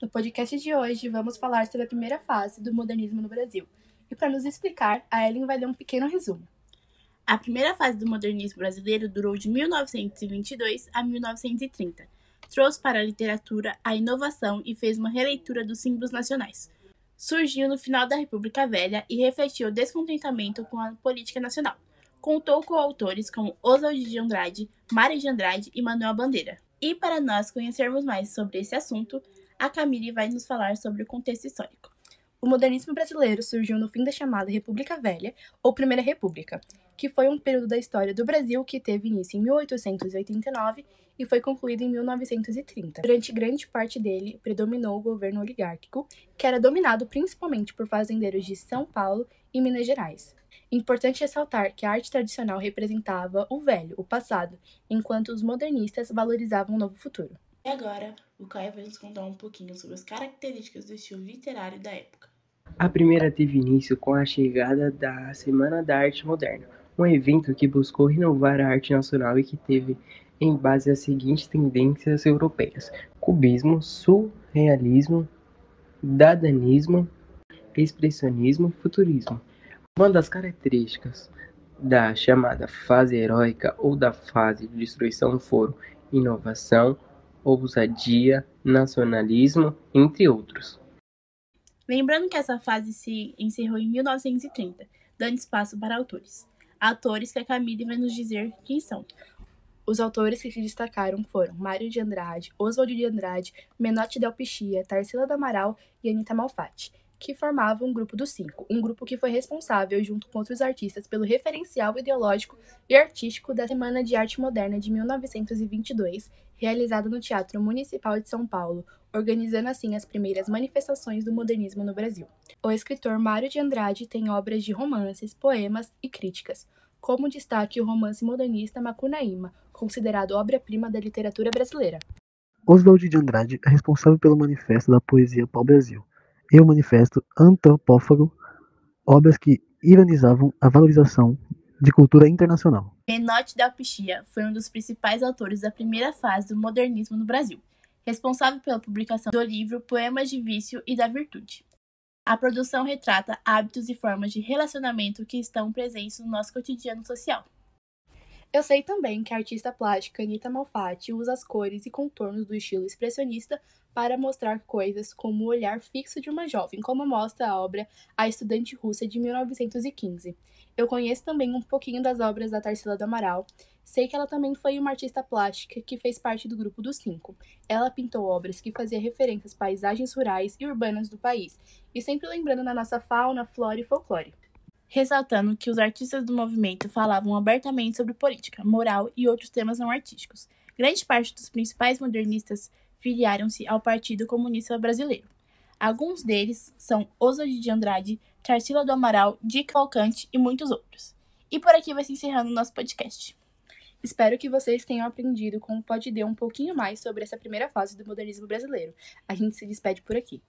No podcast de hoje, vamos falar sobre a primeira fase do modernismo no Brasil. E para nos explicar, a Ellen vai ler um pequeno resumo. A primeira fase do modernismo brasileiro durou de 1922 a 1930. Trouxe para a literatura a inovação e fez uma releitura dos símbolos nacionais. Surgiu no final da República Velha e refletiu o descontentamento com a política nacional. Contou com autores como Oswald de Andrade, Mário de Andrade e Manuel Bandeira. E para nós conhecermos mais sobre esse assunto, a Camille vai nos falar sobre o contexto histórico. O modernismo brasileiro surgiu no fim da chamada República Velha, ou Primeira República, que foi um período da história do Brasil que teve início em 1889 e foi concluído em 1930. Durante grande parte dele, predominou o governo oligárquico, que era dominado principalmente por fazendeiros de São Paulo e Minas Gerais. Importante ressaltar que a arte tradicional representava o velho, o passado, enquanto os modernistas valorizavam o novo futuro. E agora, o Caio vai nos contar um pouquinho sobre as características do estilo literário da época. A primeira teve início com a chegada da Semana da Arte Moderna, um evento que buscou renovar a arte nacional e que teve em base as seguintes tendências europeias: cubismo, surrealismo, dadaísmo, expressionismo, futurismo. Uma das características da chamada fase heróica ou da fase de destruição foram inovação, ousadia, nacionalismo, entre outros. Lembrando que essa fase se encerrou em 1930, dando espaço para autores. Autores que a Camille vai nos dizer quem são. Os autores que se destacaram foram Mário de Andrade, Oswald de Andrade, Menotti del Pichia, Tarsila do Amaral e Anita Malfatti, que formavam um grupo dos cinco, um grupo que foi responsável, junto com outros artistas, pelo referencial ideológico e artístico da Semana de Arte Moderna de 1922, realizada no Teatro Municipal de São Paulo, organizando assim as primeiras manifestações do modernismo no Brasil. O escritor Mário de Andrade tem obras de romances, poemas e críticas, como destaque o romance modernista Macunaíma, considerado obra-prima da literatura brasileira. Oswald de Andrade é responsável pelo Manifesto da Poesia Pau-Brasil e o Manifesto Antropófago, obras que ironizavam a valorização de cultura internacional. Menotti del Pichia foi um dos principais autores da primeira fase do modernismo no Brasil, responsável pela publicação do livro Poemas de Vício e da Virtude. A produção retrata hábitos e formas de relacionamento que estão presentes no nosso cotidiano social. Eu sei também que a artista plástica Anita Malfatti usa as cores e contornos do estilo expressionista para mostrar coisas como o olhar fixo de uma jovem, como mostra a obra A Estudante Russa de 1915. Eu conheço também um pouquinho das obras da Tarsila do Amaral. Sei que ela também foi uma artista plástica que fez parte do grupo dos cinco. Ela pintou obras que faziam referências às paisagens rurais e urbanas do país, e sempre lembrando da nossa fauna, flora e folclore. Ressaltando que os artistas do movimento falavam abertamente sobre política, moral e outros temas não artísticos. Grande parte dos principais modernistas filiaram-se ao Partido Comunista Brasileiro. Alguns deles são Oswald de Andrade, Tarsila do Amaral, Dick Cavalcanti e muitos outros. E por aqui vai se encerrando o nosso podcast. Espero que vocês tenham aprendido com o Pode Dê um pouquinho mais sobre essa primeira fase do modernismo brasileiro. A gente se despede por aqui.